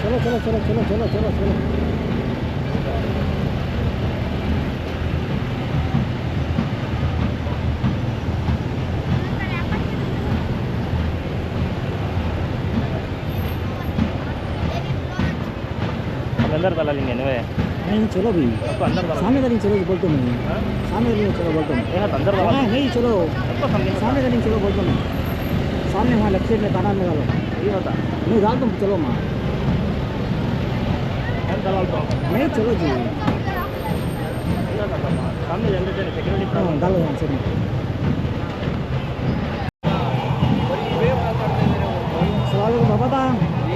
चलो चलो चलो चलो चलो चलो चलो अंदर डाला लेंगे नहीं चलो भी तो अंदर डाला सामने नहीं चलो बोलता हूँ मैं सामने नहीं चलो बोलता हूँ अंदर डाला नहीं चलो सामने नहीं चलो बोलता हूँ सामने वहाँ लेफ्ट साइड में काना में डालो ये होता नहीं डाल तुम चलो माँ नहीं चलो जी सामने जनरेटर सिक्योरिटी हाँ डालो यहाँ से सवाल बाबा था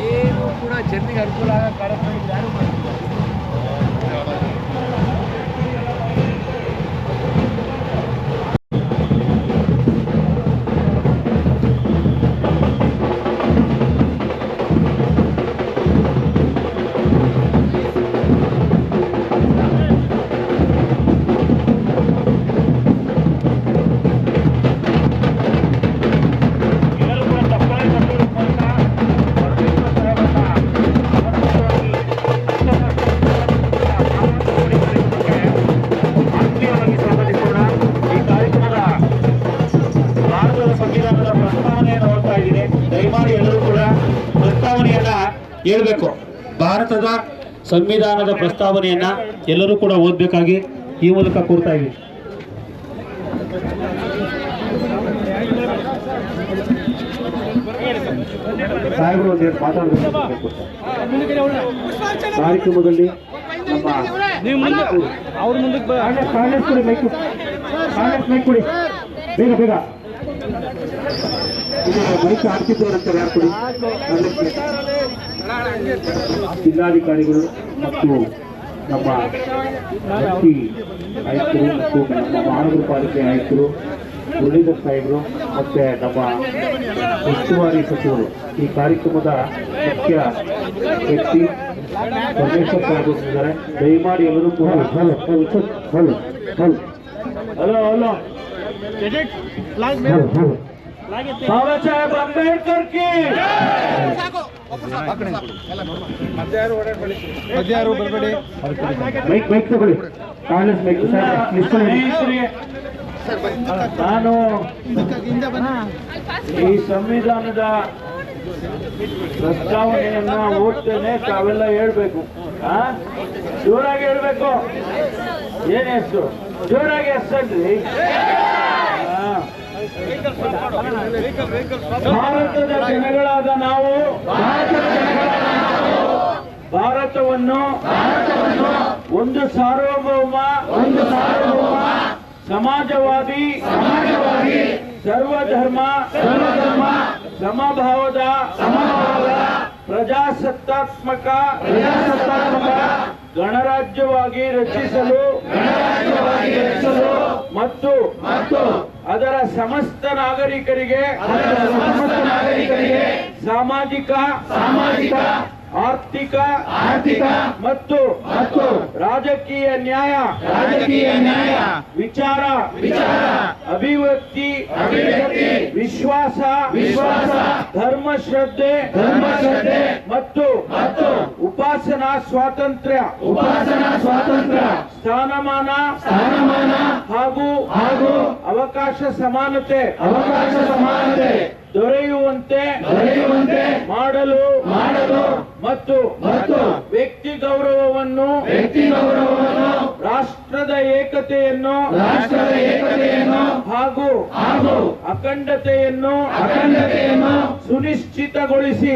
ಏನು ಕೂಡ ಜನರಿಗೆ ಅನುಕೂಲ ಆಗೋ ಕಾರ್ಯಕ್ರಮ ಯಾರು ಮಾಡ್ತಿದ್ದಾರೆ ಹೇಳ್ಬೇಕು. ಭಾರತದ ಸಂವಿಧಾನದ ಪ್ರಸ್ತಾವನೆಯನ್ನ ಎಲ್ಲರೂ ಕೂಡ ಓದಬೇಕಾಗಿ ಈ ಮೂಲಕ ಕೋರ್ತಾ ಇದ್ದೀವಿ. ಸಾಹೇಬರು ಒಂದೆರಡು ಮಾತಾಡಬೇಕು. ಕಾರ್ಯಕ್ರಮದಲ್ಲಿ ಅವ್ರ ಮುಂದಕ್ಕೆ ಕಾಂಗ್ರೆಸ್ ಕೊಡಿ ಮೈಕ್ ಕೊಡಿ ಬೇಗ ಬೇಗ ಮೈಕ್ ಹಾಕ್ತಿದ್ದವರಂತ ಯಾರು ಕೊಡಿ. ಜಿಲ್ಲಾಧಿಕಾರಿಗಳು ಮತ್ತು ನಮ್ಮ ಎಸ್ಪಿ ಆಯುಕ್ತರು ಮತ್ತು ನಮ್ಮ ಮಹಾನಗರ ಪಾಲಿಕೆ ಆಯುಕ್ತರು ಮುರಳೀಧರ್ ಸಾಹೇಬರು ಮತ್ತೆ ನಮ್ಮ ಉಸ್ತುವಾರಿ ಸಚಿವರು ಈ ಕಾರ್ಯಕ್ರಮದ ಮುಖ್ಯ ವ್ಯಕ್ತಿ ಪರಮೇಶ್ವರ್ ಸಾಹೇಬರು ಇದ್ದಾರೆ. ದಯಮಾಡಿ ಎಲ್ಲರೂ ಕೂಡ ಹಲೋ ಹಲೋ ಬಾಬಾ ಸಾಹೇಬ್ ಅಂಬೇಡ್ಕರ್ ಕಿ ಮೈಕ್ ತಗೊಳ್ಳಿ. ಕಾಂಗ್ರೆಸ್ ಮೈಕ್ ನಾನು ಈ ಸಂವಿಧಾನದ ಪ್ರಸ್ತಾವನೆಯನ್ನ ಓದ್ತೇನೆ, ತಾವೆಲ್ಲ ಹೇಳ್ಬೇಕು. ಜೋರಾಗಿ ಹೇಳ್ಬೇಕು. ಏನ್ ಹೆಸರು ಜೋರಾಗಿ ಹೆಸರಿ. ಭಾರತದ ಜನಗಳಾದ ನಾವು ಭಾರತವನ್ನು ಒಂದು ಸಾರ್ವಭೌಮ ಸಮಾಜವಾದಿ ಸರ್ವಧರ್ಮ ಸಮಭಾವದ ಪ್ರಜಾಸತ್ತಾತ್ಮಕ ಗಣರಾಜ್ಯವಾಗಿ ರಚಿಸಲು ಮತ್ತು ಅದರ ಸಮಸ್ತ ನಾಗರಿಕರಿಗೆ ಸಾಮಾಜಿಕ ಆರ್ಥಿಕ ಮತ್ತು ರಾಜಕೀಯ ನ್ಯಾಯ ವಿಚಾರ ಅಭಿವ್ಯಕ್ತಿ ವಿಶ್ವಾಸ ಧರ್ಮ ಶ್ರದ್ಧೆ ಮತ್ತು ಉಪಾಸನಾ ಸ್ವಾತಂತ್ರ್ಯ ಸ್ಥಾನಮಾನ ಹಾಗೂ ಅವಕಾಶ ಸಮಾನತೆ ದೊರೆಯುವಂತೆ ಮಾಡಲು ಮತ್ತು ವ್ಯಕ್ತಿ ಗೌರವವನ್ನು ರಾಷ್ಟ್ರದ ಏಕತೆಯನ್ನು ಹಾಗೂ ಅಖಂಡತೆಯನ್ನು ಸುನಿಶ್ಚಿತಗೊಳಿಸಿ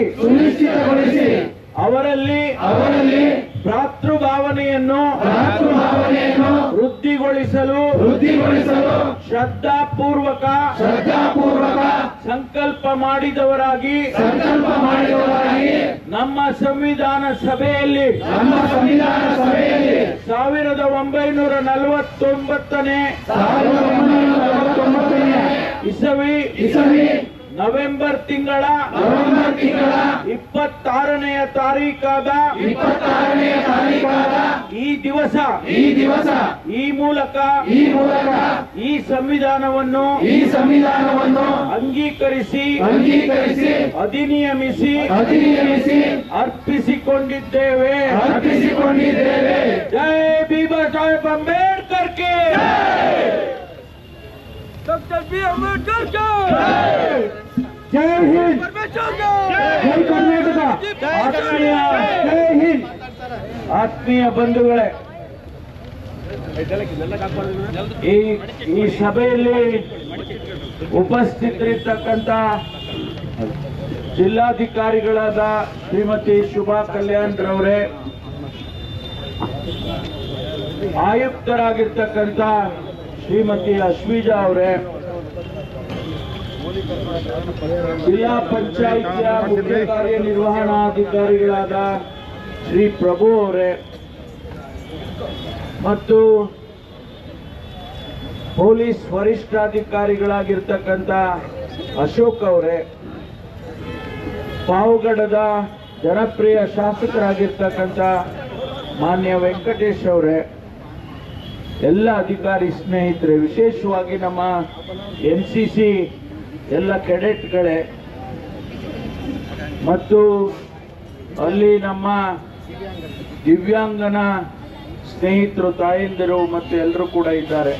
ಅವರಲ್ಲಿ ಭ್ರಾತೃಭಾವನೆಯನ್ನು ವೃದ್ಧಿಗೊಳಿಸಲು ಶ್ರದ್ಧಾಪೂರ್ವಕ ಸಂಕಲ್ಪ ಮಾಡಿದವರಾಗಿ ನಮ್ಮ ಸಂವಿಧಾನ ಸಭೆಯಲ್ಲಿ 1949ನೇ ಇಸವಿ ನವೆಂಬರ್ ತಿಂಗಳ 26ನೇ ತಾರೀಕಾದ ಈ ದಿವಸ ಈ ಮೂಲಕ ಈ ಸಂವಿಧಾನವನ್ನು ಅಂಗೀಕರಿಸಿ ಅಧಿನಿಯಮಿಸಿ ಅರ್ಪಿಸಿಕೊಂಡಿದ್ದೇವೆ. ಜೈ ಬಾಬಾ ಸಾಹೇಬ್ ಅಂಬೇಡ್ಕರ್ ಕೆ डॉक्टर बी अम्बेडकर जय हिंद जय कर्नाटक जय हिंद ಆತ್ಮೀಯ ಬಂಧುಗಳೇ, ಈ ಸಭೆಯಲ್ಲಿ ಉಪಸ್ಥಿತರಿರ್ತಕ್ಕಂಥ ಜಿಲ್ಲಾಧಿಕಾರಿಗಳಾದ ಶ್ರೀಮತಿ ಶುಭಾ ಕಲ್ಯಾಣ್ ರವರೇ, ಆಯುಕ್ತರಾಗಿರ್ತಕ್ಕಂಥ ಶ್ರೀಮತಿ ಅಶ್ವಿಜಾ ಅವರೇ, ಜಿಲ್ಲಾ ಪಂಚಾಯಿತಿಯ ಮುಖ್ಯ ಕಾರ್ಯನಿರ್ವಹಣಾಧಿಕಾರಿಗಳಾದ ಶ್ರೀ ಪ್ರಭು ಅವರೇ ಮತ್ತು ಪೊಲೀಸ್ ವರಿಷ್ಠಾಧಿಕಾರಿಗಳಾಗಿರ್ತಕ್ಕಂಥ ಅಶೋಕ್ ಅವರೇ, ಪಾವಗಡದ ಜನಪ್ರಿಯ ಶಾಸಕರಾಗಿರ್ತಕ್ಕಂಥ ಮಾನ್ಯ ವೆಂಕಟೇಶ್ ಅವರೇ, ಎಲ್ಲ ಅಧಿಕಾರಿ ಸ್ನೇಹಿತರೆ, ವಿಶೇಷವಾಗಿ ನಮ್ಮ NCC ಎಲ್ಲ ಕೆಡೆಟ್ಗಳೇ ಮತ್ತು ಅಲ್ಲಿ ನಮ್ಮ ದಿವ್ಯಾಂಗನ ಸ್ನೇಹಿತರು, ತಾಯಂದಿರು ಮತ್ತು ಎಲ್ಲರೂ ಕೂಡ ಇದ್ದಾರೆ.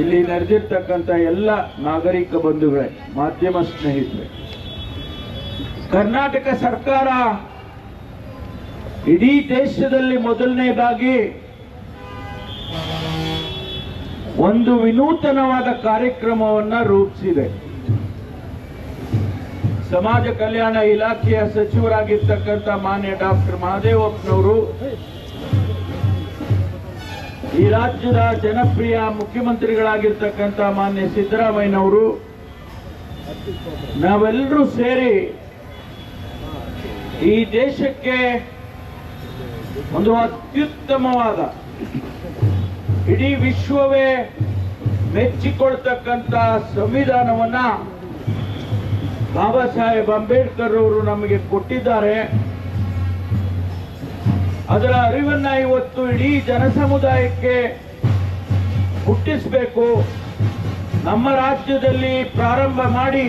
ಇಲ್ಲಿ ನಡೆದಿರ್ತಕ್ಕಂಥ ಎಲ್ಲ ನಾಗರಿಕ ಬಂಧುಗಳೇ, ಮಾಧ್ಯಮ ಸ್ನೇಹಿತರೆ, ಕರ್ನಾಟಕ ಸರ್ಕಾರ ಇಡೀ ದೇಶದಲ್ಲಿ ಮೊದಲನೇದಾಗಿ ಒಂದು ವಿನೂತನವಾದ ಕಾರ್ಯಕ್ರಮವನ್ನು ರೂಪಿಸಿದೆ. ಸಮಾಜ ಕಲ್ಯಾಣ ಇಲಾಖೆಯ ಸಚಿವರಾಗಿರ್ತಕ್ಕಂಥ ಮಾನ್ಯ ಡಾಕ್ಟರ್ ಮಹದೇವಪ್ಪನವರು, ಈ ರಾಜ್ಯದ ಜನಪ್ರಿಯ ಮುಖ್ಯಮಂತ್ರಿಗಳಾಗಿರ್ತಕ್ಕಂಥ ಮಾನ್ಯ ಸಿದ್ದರಾಮಯ್ಯನವರು, ನಾವೆಲ್ಲರೂ ಸೇರಿ ಈ ದೇಶಕ್ಕೆ ಒಂದು ಅತ್ಯುತ್ತಮವಾದ, ಇಡೀ ವಿಶ್ವವೇ ಮೆಚ್ಚಿಕೊಳ್ತಕ್ಕಂಥ ಸಂವಿಧಾನವನ್ನ ಬಾಬಾ ಸಾಹೇಬ್ ಅಂಬೇಡ್ಕರ್ ಅವರು ನಮಗೆ ಕೊಟ್ಟಿದ್ದಾರೆ. ಅದರ ಅರಿವನ್ನ ಇವತ್ತು ಇಡೀ ಜನಸಮುದಾಯಕ್ಕೆ ಹುಟ್ಟಿಸಬೇಕು. ನಮ್ಮ ರಾಜ್ಯದಲ್ಲಿ ಪ್ರಾರಂಭ ಮಾಡಿ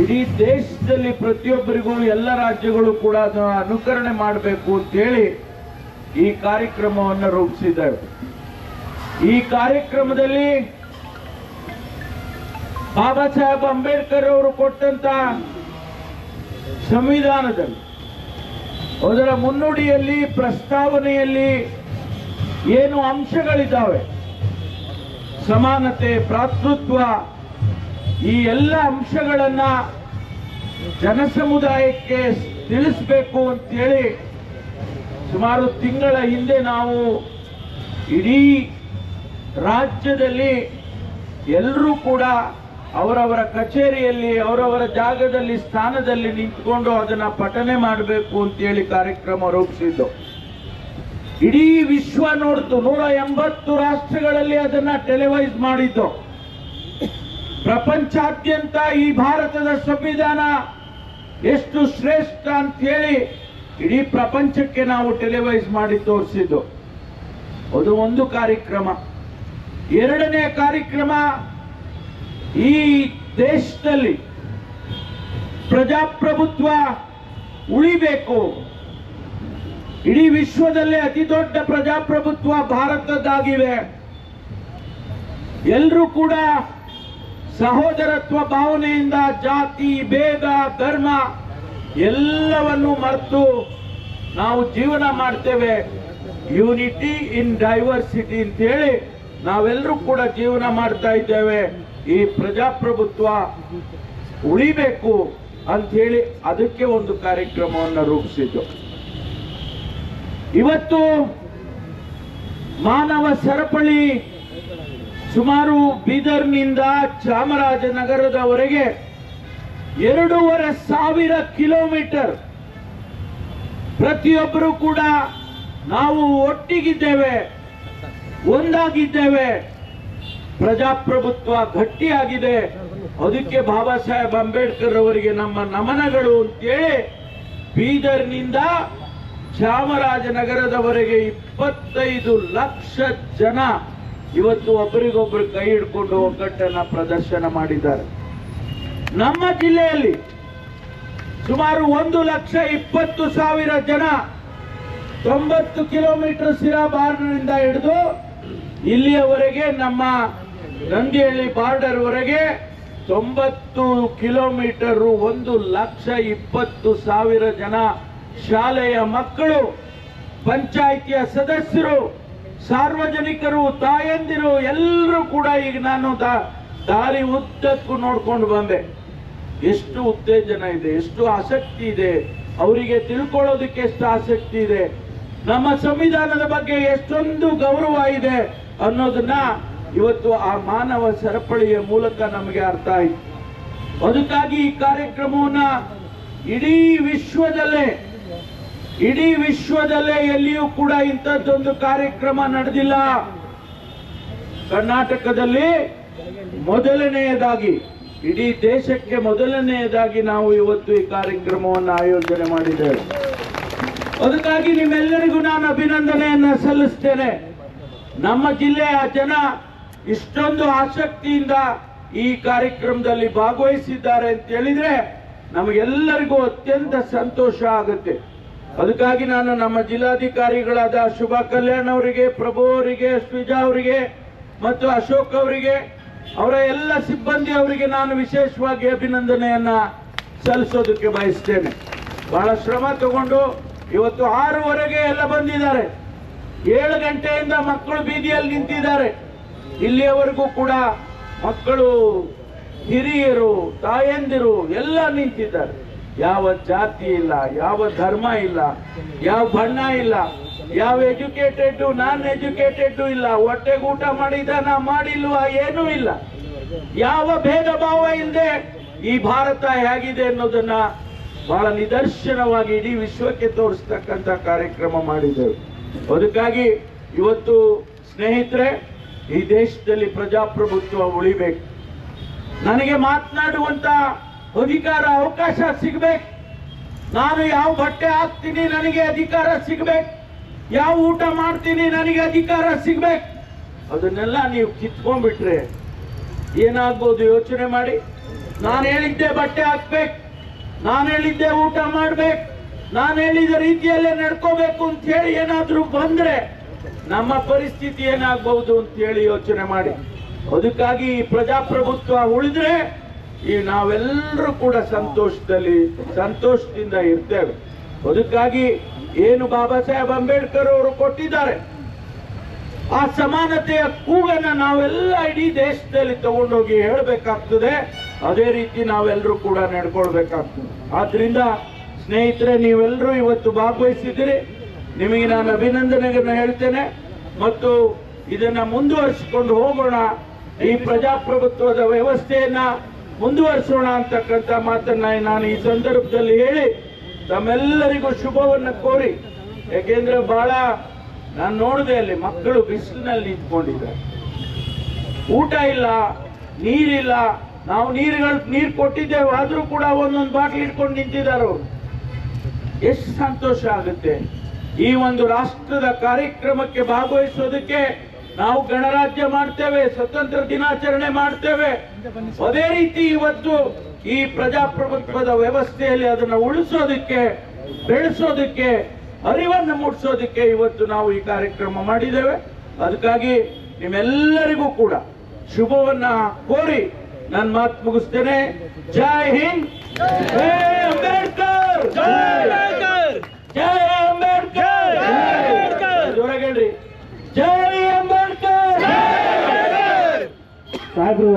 ಇಡೀ ದೇಶದಲ್ಲಿ ಪ್ರತಿಯೊಬ್ಬರಿಗೂ ಎಲ್ಲ ರಾಜ್ಯಗಳು ಕೂಡ ಅದನ್ನು ಅನುಕರಣೆ ಮಾಡಬೇಕು ಅಂತೇಳಿ ಈ ಕಾರ್ಯಕ್ರಮವನ್ನು ರೂಪಿಸಿದ್ದೇವೆ. ಈ ಕಾರ್ಯಕ್ರಮದಲ್ಲಿ ಬಾಬಾ ಸಾಹೇಬ್ ಅಂಬೇಡ್ಕರ್ ಅವರು ಕೊಟ್ಟಂತ ಸಂವಿಧಾನದಲ್ಲಿ ಅದರ ಮುನ್ನುಡಿಯಲ್ಲಿ, ಪ್ರಸ್ತಾವನೆಯಲ್ಲಿ ಏನು ಅಂಶಗಳಿದ್ದಾವೆ, ಸಮಾನತೆ, ಭ್ರಾತೃತ್ವ, ಈ ಎಲ್ಲ ಅಂಶಗಳನ್ನ ಜನಸಮುದಾಯಕ್ಕೆ ತಿಳಿಸಬೇಕು ಅಂತೇಳಿ ಸುಮಾರು ತಿಂಗಳ ಹಿಂದೆ ನಾವು ಇಡೀ ರಾಜ್ಯದಲ್ಲಿ ಎಲ್ಲರೂ ಕೂಡ ಅವರವರ ಕಚೇರಿಯಲ್ಲಿ, ಅವರವರ ಜಾಗದಲ್ಲಿ, ಸ್ಥಾನದಲ್ಲಿ ನಿಂತ್ಕೊಂಡು ಅದನ್ನ ಪಠನೆ ಮಾಡಬೇಕು ಅಂತೇಳಿ ಕಾರ್ಯಕ್ರಮ ರೂಪಿಸಿದ್ದು. ಇಡೀ ವಿಶ್ವ ನೋಡ್ತು. 180 ರಾಷ್ಟ್ರಗಳಲ್ಲಿ ಅದನ್ನ ಟೆಲಿವೈಸ್ ಮಾಡಿದ್ದು. ಪ್ರಪಂಚಾದ್ಯಂತ ಈ ಭಾರತದ ಸಂವಿಧಾನ ಎಷ್ಟು ಶ್ರೇಷ್ಠ ಅಂತ ಹೇಳಿ ಇಡೀ ಪ್ರಪಂಚಕ್ಕೆ ನಾವು ಟೆಲಿವೈಸ್ ಮಾಡಿ ತೋರಿಸಿದ್ದು. ಅದು ಒಂದು ಕಾರ್ಯಕ್ರಮ. ಎರಡನೇ ಕಾರ್ಯಕ್ರಮ, ಈ ದೇಶದಲ್ಲಿ ಪ್ರಜಾಪ್ರಭುತ್ವ ಉಳಿಬೇಕು. ಇಡೀ ವಿಶ್ವದಲ್ಲೇ ಅತಿ ದೊಡ್ಡ ಪ್ರಜಾಪ್ರಭುತ್ವ ಭಾರತದ್ದಾಗಿದೆ. ಎಲ್ಲರೂ ಕೂಡ ಸಹೋದರತ್ವ ಭಾವನೆಯಿಂದ ಜಾತಿ, ಭೇದ, ಧರ್ಮ ಎಲ್ಲವನ್ನು ಮರೆತು ನಾವು ಜೀವನ ಮಾಡ್ತೇವೆ. ಯೂನಿಟಿ ಇನ್ ಡೈವರ್ಸಿಟಿ ಅಂತ ಹೇಳಿ ನಾವೆಲ್ಲರೂ ಕೂಡ ಜೀವನ ಮಾಡ್ತಾ ಇದ್ದೇವೆ. ಈ ಪ್ರಜಾಪ್ರಭುತ್ವ ಉಳಿಬೇಕು ಅಂತ ಹೇಳಿ ಅದಕ್ಕೆ ಒಂದು ಕಾರ್ಯಕ್ರಮವನ್ನು ರೂಪಿಸಿದ್ದು. ಇವತ್ತು ಮಾನವ ಸರಪಳಿ ಸುಮಾರು ಬೀದರ್ನಿಂದ ಚಾಮರಾಜನಗರದವರೆಗೆ 2,500 ಕಿಲೋಮೀಟರ್. ಪ್ರತಿಯೊಬ್ಬರು ಕೂಡ ನಾವು ಒಟ್ಟಿಗಿದ್ದೇವೆ, ಒಂದಾಗಿದ್ದೇವೆ, ಪ್ರಜಾಪ್ರಭುತ್ವ ಗಟ್ಟಿಯಾಗಿದೆ. ಅದಕ್ಕೆ ಬಾಬಾ ಸಾಹೇಬ್ ಅಂಬೇಡ್ಕರ್ ಅವರಿಗೆ ನಮ್ಮ ನಮನಗಳು ಅಂತೇಳಿ ಬೀದರ್ನಿಂದ ಚಾಮರಾಜನಗರದವರೆಗೆ 25 ಲಕ್ಷ ಜನ ಇವತ್ತು ಒಬ್ಬರಿಗೊಬ್ಬರು ಕೈ ಹಿಡ್ಕೊಂಡು ಒಗ್ಗಟ್ಟನ್ನ ಪ್ರದರ್ಶನ ಮಾಡಿದ್ದಾರೆ. ನಮ್ಮ ಜಿಲ್ಲೆಯಲ್ಲಿ ಸುಮಾರು 1,20,000 ಜನ 90 ಕಿಲೋಮೀಟರ್ ಸಿರಾ ಬಾರ್ಡರ್ನಿಂದ ಹಿಡಿದು ಇಲ್ಲಿಯವರೆಗೆ ನಮ್ಮ ನಂದಿಹಳ್ಳಿ ಬಾರ್ಡರ್ ವರೆಗೆ 90 ಕಿಲೋಮೀಟರ್ 1,20,000 ಜನ ಶಾಲೆಯ ಮಕ್ಕಳು, ಪಂಚಾಯಿತಿಯ ಸದಸ್ಯರು, ಸಾರ್ವಜನಿಕರು, ತಾಯಂದಿರು ಎಲ್ಲರೂ ಕೂಡ ಈಗ ನಾನು ದಾರಿ ಉದ್ದಕ್ಕೂ ನೋಡ್ಕೊಂಡು ಬಂದೆ. ಎಷ್ಟು ಉತ್ತೇಜನ ಇದೆ, ಎಷ್ಟು ಆಸಕ್ತಿ ಇದೆ, ಅವರಿಗೆ ತಿಳ್ಕೊಳ್ಳೋದಕ್ಕೆ ಎಷ್ಟು ಆಸಕ್ತಿ ಇದೆ, ನಮ್ಮ ಸಂವಿಧಾನದ ಬಗ್ಗೆ ಎಷ್ಟೊಂದು ಗೌರವ ಇದೆ ಅನ್ನೋದನ್ನ ಇವತ್ತು ಆ ಮಾನವ ಸರಪಳಿಯ ಮೂಲಕ ನಮಗೆ ಅರ್ಥ ಆಯಿತು. ಅದಕ್ಕಾಗಿ ಈ ಕಾರ್ಯಕ್ರಮವನ್ನ ಇಡೀ ವಿಶ್ವದಲ್ಲೇ ಎಲ್ಲಿಯೂ ಕೂಡ ಇಂಥದ್ದೊಂದು ಕಾರ್ಯಕ್ರಮ ನಡೆದಿಲ್ಲ. ಕರ್ನಾಟಕದಲ್ಲಿ ಮೊದಲನೆಯದಾಗಿ, ಇಡೀ ದೇಶಕ್ಕೆ ಮೊದಲನೆಯದಾಗಿ ನಾವು ಇವತ್ತು ಈ ಕಾರ್ಯಕ್ರಮವನ್ನು ಆಯೋಜನೆ ಮಾಡಿದ್ದೇವೆ. ಅದಕ್ಕಾಗಿ ನಿಮ್ಮೆಲ್ಲರಿಗೂ ನಾನು ಅಭಿನಂದನೆಯನ್ನ ಸಲ್ಲಿಸ್ತೇನೆ. ನಮ್ಮ ಜಿಲ್ಲೆಯ ಜನ ಇಷ್ಟೊಂದು ಆಸಕ್ತಿಯಿಂದ ಈ ಕಾರ್ಯಕ್ರಮದಲ್ಲಿ ಭಾಗವಹಿಸಿದ್ದಾರೆ ಅಂತ ಹೇಳಿದ್ರೆ ನಮಗೆಲ್ಲರಿಗೂ ಅತ್ಯಂತ ಸಂತೋಷ ಆಗುತ್ತೆ. ಅದಕ್ಕಾಗಿ ನಾನು ನಮ್ಮ ಜಿಲ್ಲಾಧಿಕಾರಿಗಳಾದ ಶುಭಾ ಕಲ್ಯಾಣ್ ಅವರಿಗೆ, ಪ್ರಭು ಅವರಿಗೆ, ಶ್ರೀಜಾ ಅವರಿಗೆ ಮತ್ತು ಅಶೋಕ್ ಅವರಿಗೆ, ಅವರ ಎಲ್ಲ ಸಿಬ್ಬಂದಿ ಅವರಿಗೆ ನಾನು ವಿಶೇಷವಾಗಿ ಅಭಿನಂದನೆಯನ್ನ ಸಲ್ಲಿಸೋದಕ್ಕೆ ಬಯಸ್ತೇನೆ. ಬಹಳ ಶ್ರಮ ತಗೊಂಡು ಇವತ್ತು 6:00ವರೆಗೆ ಎಲ್ಲ ಬಂದಿದ್ದಾರೆ. 7 ಗಂಟೆಯಿಂದ ಮಕ್ಕಳು ಬೀದಿಯಲ್ಲಿ ನಿಂತಿದ್ದಾರೆ. ಇಲ್ಲಿಯವರೆಗೂ ಕೂಡ ಮಕ್ಕಳು, ಹಿರಿಯರು, ತಾಯಂದಿರು ಎಲ್ಲ ನಿಂತಿದ್ದಾರೆ. ಯಾವ ಜಾತಿ ಇಲ್ಲ, ಯಾವ ಧರ್ಮ ಇಲ್ಲ, ಯಾವ ಬಣ್ಣ ಇಲ್ಲ, ಯಾವ ಎಜುಕೇಟೆಡ್ ನಾನ್ ಎಜುಕೇಟೆಡ್ ಇಲ್ಲ, ಹೊಟ್ಟೆಗೆ ಊಟ ಮಾಡಿದಾನ ಮಾಡಿಲ್ವಾ ಏನೂ ಇಲ್ಲ. ಯಾವ ಭೇದ ಭಾವ ಇಲ್ಲದೆ ಈ ಭಾರತ ಹೇಗಿದೆ ಅನ್ನೋದನ್ನ ಬಹಳ ನಿದರ್ಶನವಾಗಿ ಇಡೀ ವಿಶ್ವಕ್ಕೆ ತೋರಿಸ್ತಕ್ಕಂಥ ಕಾರ್ಯಕ್ರಮ ಮಾಡಿದ್ದೇವೆ. ಅದಕ್ಕಾಗಿ ಇವತ್ತು ಸ್ನೇಹಿತರೆ, ಈ ದೇಶದಲ್ಲಿ ಪ್ರಜಾಪ್ರಭುತ್ವ ಉಳಿಬೇಕು. ನನಗೆ ಮಾತನಾಡುವಂತ ಅಧಿಕಾರ, ಅವಕಾಶ ಸಿಗಬೇಕು. ನಾನು ಯಾವ ಬಟ್ಟೆ ಹಾಕ್ತೀನಿ ನನಗೆ ಅಧಿಕಾರ ಸಿಗಬೇಕು, ಯಾವ ಊಟ ಮಾಡ್ತೀನಿ ನನಗೆ ಅಧಿಕಾರ ಸಿಗಬೇಕು. ಅದನ್ನೆಲ್ಲ ನೀವು ಕಿತ್ಕೊಂಡ್ಬಿಟ್ರೆ ಏನಾಗ್ಬೋದು ಯೋಚನೆ ಮಾಡಿ. ನಾನು ಹೇಳಿದ್ದೆ ಬಟ್ಟೆ ಹಾಕ್ಬೇಕು, ನಾನು ಹೇಳಿದ್ದೆ ಊಟ ಮಾಡ್ಬೇಕು, ನಾನು ಹೇಳಿದ ರೀತಿಯಲ್ಲೇ ನಡ್ಕೋಬೇಕು ಅಂತ ಹೇಳಿ ಏನಾದ್ರೂ ಬಂದ್ರೆ ನಮ್ಮ ಪರಿಸ್ಥಿತಿ ಏನಾಗಬಹುದು ಅಂತ ಹೇಳಿ ಯೋಚನೆ ಮಾಡಿ. ಅದಕ್ಕಾಗಿ ಈ ಪ್ರಜಾಪ್ರಭುತ್ವ ಉಳಿದ್ರೆ ಈ ನಾವೆಲ್ಲರೂ ಕೂಡ ಸಂತೋಷದಿಂದ ಇರ್ತೇವೆ. ಅದಕ್ಕಾಗಿ ಏನು ಬಾಬಾ ಸಾಹೇಬ್ ಅಂಬೇಡ್ಕರ್ ಅವರು ಕೊಟ್ಟಿದ್ದಾರೆ ಆ ಸಮಾನತೆಯ ಕೂಗನ್ನ ನಾವೆಲ್ಲ ಇಡೀ ದೇಶದಲ್ಲಿ ತಗೊಂಡೋಗಿ ಹೇಳಬೇಕಾಗ್ತದೆ. ಅದೇ ರೀತಿ ನಾವೆಲ್ಲರೂ ಕೂಡ ನಡ್ಕೊಳ್ಬೇಕಾಗ್ತದೆ. ಆದ್ರಿಂದ ಸ್ನೇಹಿತರೆ, ನೀವೆಲ್ಲರೂ ಇವತ್ತು ಭಾಗವಹಿಸಿದ್ದೀರಿ, ನಿಮಗೆ ನಾನು ಅಭಿನಂದನೆಗಳನ್ನ ಹೇಳ್ತೇನೆ. ಮತ್ತು ಇದನ್ನ ಮುಂದುವರಿಸಿಕೊಂಡು ಹೋಗೋಣ, ಈ ಪ್ರಜಾಪ್ರಭುತ್ವದ ವ್ಯವಸ್ಥೆಯನ್ನ ಮುಂದುವರಿಸೋಣ ಅಂತಕ್ಕಂಥ ಮಾತನ್ನ ನಾನು ಈ ಸಂದರ್ಭದಲ್ಲಿ ಹೇಳಿ ತಮ್ಮೆಲ್ಲರಿಗೂ ಶುಭವನ್ನು ಕೋರಿ, ಯಾಕೆಂದ್ರೆ ಬಹಳ ನಾನು ನೋಡಿದೆ ಅಲ್ಲಿ ಮಕ್ಕಳು ಬಿಸಿಲಿನಲ್ಲಿ ನಿಂತ್ಕೊಂಡಿದ್ದಾರೆ, ಊಟ ಇಲ್ಲ, ನೀರಿಲ್ಲ. ನಾವು ನೀರು ಕೊಟ್ಟಿದ್ದೇವೆ, ಆದ್ರೂ ಕೂಡ ಒಂದೊಂದು ಬಾಟ್ಲಿ ಇಟ್ಕೊಂಡು ನಿಂತಿದ್ದಾರೆ ಅವರು. ಎಷ್ಟು ಸಂತೋಷ ಆಗುತ್ತೆ. ಈ ಒಂದು ರಾಷ್ಟ್ರದ ಕಾರ್ಯಕ್ರಮಕ್ಕೆ ಭಾಗವಹಿಸೋದಕ್ಕೆ ನಾವು ಗಣರಾಜ್ಯ ಮಾಡ್ತೇವೆ, ಸ್ವತಂತ್ರ ದಿನಾಚರಣೆ ಮಾಡ್ತೇವೆ. ಅದೇ ರೀತಿ ಇವತ್ತು ಈ ಪ್ರಜಾಪ್ರಭುತ್ವದ ವ್ಯವಸ್ಥೆಯಲ್ಲಿ ಅದನ್ನು ಉಳಿಸೋದಕ್ಕೆ, ಬೆಳೆಸೋದಕ್ಕೆ, ಅರಿವನ್ನು ಮೂಡಿಸೋದಕ್ಕೆ ಇವತ್ತು ನಾವು ಈ ಕಾರ್ಯಕ್ರಮ ಮಾಡಿದ್ದೇವೆ. ಅದಕ್ಕಾಗಿ ನಿಮ್ಮೆಲ್ಲರಿಗೂ ಕೂಡ ಶುಭವನ್ನ ಕೋರಿ ನಾನು ಮಾತು ಮುಗಿಸ್ತೇನೆ. ಜೈ ಹಿಂದ್, ಜೈ ಅಂಬೇಡ್ಕರ್, ಜೈ ಅಂಬೇಡ್ಕರ್, ಜೋರಾಗೇಳ್ರಿ, ಜೈ ಅಂಬೇಡ್ಕರ್. ಸಾಹೇಬ್ರು,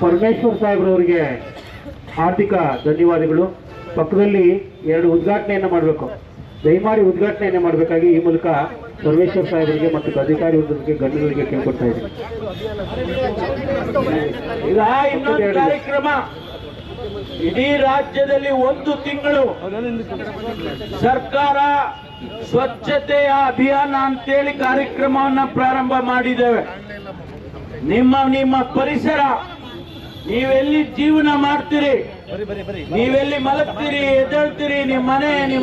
ಪರಮೇಶ್ವರ್ ಸಾಹೇಬ್ರವರಿಗೆ ಹಾರ್ದಿಕ ಧನ್ಯವಾದಗಳು. ಪಕ್ಕದಲ್ಲಿ 2 ಉದ್ಘಾಟನೆಯನ್ನ ಮಾಡಬೇಕು. ದಯಮಾಡಿ ಉದ್ಘಾಟನೆಯನ್ನು ಮಾಡಬೇಕಾಗಿ ಈ ಮೂಲಕ ಸರ್ವೇಶ್ವರ್ ಸಾಹೇಬರಿಗೆ ಮತ್ತು ಅಧಿಕಾರಿ ವರ್ಗಕ್ಕೆ ಗಣ್ಯರಿಗೆ ಕೇಳ್ಕೊಡ್ತಾ ಇದ್ದೀನಿ. ಈಗ ಇನ್ನೊಂದು ಕಾರ್ಯಕ್ರಮ, ಇಡೀ ರಾಜ್ಯದಲ್ಲಿ 1 ತಿಂಗಳು ಸರ್ಕಾರ ಸ್ವಚ್ಛತೆಯ ಅಭಿಯಾನ ಅಂತೇಳಿ ಕಾರ್ಯಕ್ರಮವನ್ನ ಪ್ರಾರಂಭ ಮಾಡಿದ್ದೇವೆ. ನಿಮ್ಮ ಪರಿಸರ, ನೀವೆಲ್ಲಿ ಜೀವನ ಮಾಡ್ತೀರಿ, ನೀವೆಲ್ಲಿ ಮಲಗ್ತೀರಿ, ಎದ್ದೇಳ್ತೀರಿ, ನಿಮ್ಮ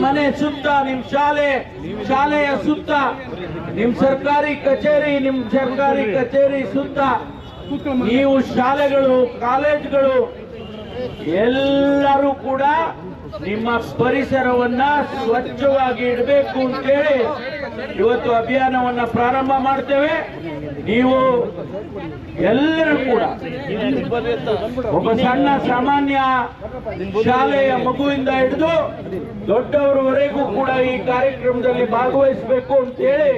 ಮನೆ ಸುತ್ತ, ನಿಮ್ಮ ಶಾಲೆಯ ಸುತ್ತ, ನಿಮ್ಮ ಸರ್ಕಾರಿ ಕಚೇರಿ ಸುತ್ತ, ನೀವು ಶಾಲೆಗಳು, ಕಾಲೇಜುಗಳು ಎಲ್ಲರೂ ಕೂಡ ನಿಮ್ಮ ಪರಿಸರವನ್ನ ಸ್ವಚ್ಛವಾಗಿ ಇಡಬೇಕು ಅಂತೇಳಿ ಇವತ್ತು ಅಭಿಯಾನವನ್ನ ಪ್ರಾರಂಭ ಮಾಡ್ತೇವೆ. ನೀವು ಎಲ್ಲರೂ ಕೂಡ ಒಬ್ಬ ಸಣ್ಣ ಸಾಮಾನ್ಯ ಶಾಲೆಯ ಮಗುವಿಂದ ಹಿಡಿದು ದೊಡ್ಡವರವರೆಗೂ ಕೂಡ ಈ ಕಾರ್ಯಕ್ರಮದಲ್ಲಿ ಭಾಗವಹಿಸಬೇಕು ಅಂತೇಳಿ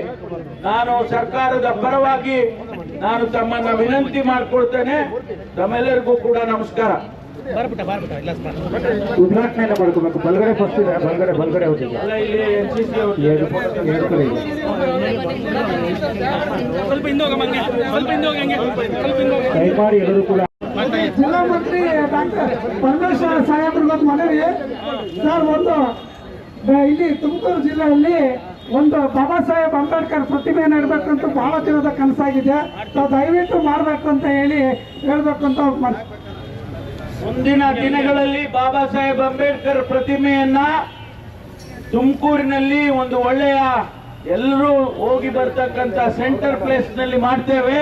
ನಾನು ಸರ್ಕಾರದ ಪರವಾಗಿ ನಾನು ತಮ್ಮನ್ನ ವಿನಂತಿ ಮಾಡಿಕೊಳ್ತೇನೆ. ತಮ್ಮೆಲ್ಲರಿಗೂ ಕೂಡ ನಮಸ್ಕಾರ. ಉದ್ಘಾಟನೆಯನ್ನು ಮಾಡ್ಕೋಬೇಕು. ಬಲಗಡೆ ಫಸ್ಟ್ ಇದೆ, ಬಲಗಡೆ ಹೋಗಿದೆ. ಅಲ್ಲ, ಇಲ್ಲಿ NCC ಅವರು ಎರಡು ಕಡೆ ಇದೆ. ದಯಮಾಡಿ ಎಲ್ಲರೂ ಕೂಡ ಜಿಲ್ಲಾ ಮಂತ್ರಿ ಡಾಕ್ಟರ್ ಪರಮೇಶ್ವರ ಸಾಹೇಬ್ರಿಗೊಂದು ಮನವಿ ಸರ್. ಇಲ್ಲಿ ತುಮಕೂರು ಜಿಲ್ಲೆಯಲ್ಲಿ ಒಂದು ಬಾಬಾ ಸಾಹೇಬ್ ಅಂಬೇಡ್ಕರ್ ಪ್ರತಿಮೆ ನೆಡಬೇಕಂತ ಬಹಳ ದಿನದ ಕನಸಾಗಿದೆ. ದಯವಿಟ್ಟು ಮಾಡಬೇಕು ಅಂತ ಹೇಳ್ಬೇಕು ಅಂತ ಮುಂದಿನ ದಿನಗಳಲ್ಲಿ ಬಾಬಾ ಸಾಹೇಬ್ ಅಂಬೇಡ್ಕರ್ ಪ್ರತಿಮೆಯನ್ನ ತುಮಕೂರಿನಲ್ಲಿ ಒಂದು ಒಳ್ಳೆಯ ಎಲ್ಲರೂ ಹೋಗಿ ಬರ್ತಕ್ಕಂಥ ಸೆಂಟರ್ ಪ್ಲೇಸ್ ನಲ್ಲಿ ಮಾಡ್ತೇವೆ.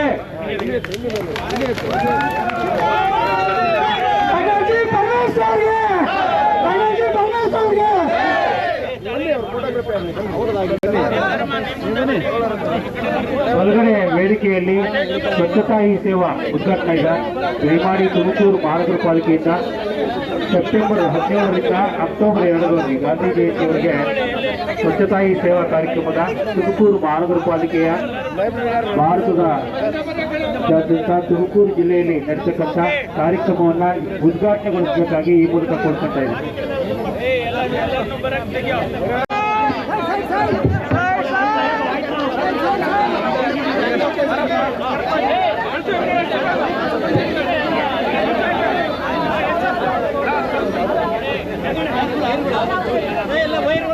ಬಲಗಡೆ ವೇದಿಕೆಯಲ್ಲಿ ಸ್ವಚ್ಛತಾ ಹಿ ಸೇವಾ ಉದ್ಘಾಟನೆ ಇದೆ. ದಯಮಾಡಿ ತುಮಕೂರು ಮಹಾನಗರ ಪಾಲಿಕೆಯಿಂದ ಸೆಪ್ಟೆಂಬರ್ 17ರಿಂದ ಅಕ್ಟೋಬರ್ 2ರವರೆಗೆ ಗಾಂಧಿ ಜಯಂತಿಯವರೆಗೆ ಸ್ವಚ್ಛತಾ ಹಿ ಸೇವಾ ಕಾರ್ಯಕ್ರಮದ ತುಮಕೂರು ಮಹಾನಗರ ಪಾಲಿಕೆಯ ಭಾರತದಾದ್ಯಂತ ತುಮಕೂರು ಜಿಲ್ಲೆಯಲ್ಲಿ ನಡೆಸತಕ್ಕಂಥ ಕಾರ್ಯಕ್ರಮವನ್ನು ಉದ್ಘಾಟನೆಗೊಳಿಸಬೇಕಾಗಿ ಈ ಮೂಲಕ ಕೋರ್ಕೊಳ್ತಾ ಇದ್ದೀನಿ.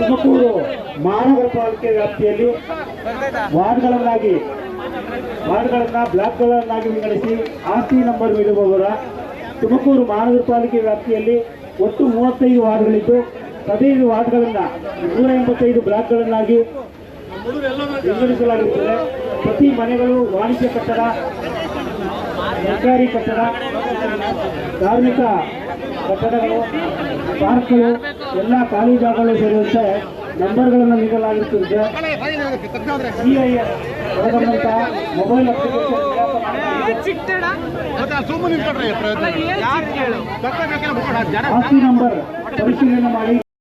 ತುಮಕೂರು ಮಹಾನಗರ ಪಾಲಿಕೆ ವ್ಯಾಪ್ತಿಯಲ್ಲಿ ವಾರ್ಡ್ಗಳನ್ನ ಬ್ಲಾಕ್ಗಳನ್ನಾಗಿ ವಿಂಗಡಿಸಿ ಆಸ್ತಿ ನಂಬರ್ ನೀಡುವವರ ತುಮಕೂರು ಮಹಾನಗರ ಪಾಲಿಕೆ ವ್ಯಾಪ್ತಿಯಲ್ಲಿ ಒಟ್ಟು 35 ವಾರ್ಡ್ಗಳಿದ್ದು 15 ವಾರ್ಡ್ಗಳನ್ನ 185 ಬ್ಲಾಕ್ಗಳನ್ನಾಗಿ ವಿಂಗಡಿಸಲಾಗಿರುತ್ತದೆ. ಪ್ರತಿ ಮನೆಗಳು, ವಾಣಿಜ್ಯ ಕಟ್ಟಡ, ಸರ್ಕಾರಿ ಕಟ್ಟಡ, ಧಾರ್ಮಿಕ ಕಟ್ಟಡಗಳು, ಪಾರ್ಕ್ಗಳು, ಎಲ್ಲ ಖಾಲಿ ಜಾಗಗಳು ಸೇರಿದಂತೆ ನಂಬರ್ಗಳನ್ನು ನೀಡಲಾಗಿರುತ್ತದೆ. ಒಳಗೊಂಡಂತ ಮೊಬೈಲ್ ಅಪ್ಲಿಕೇಶನ್ ಆಸ್ತಿ ನಂಬರ್ ಪರಿಶೀಲನೆ ಮಾಡಿ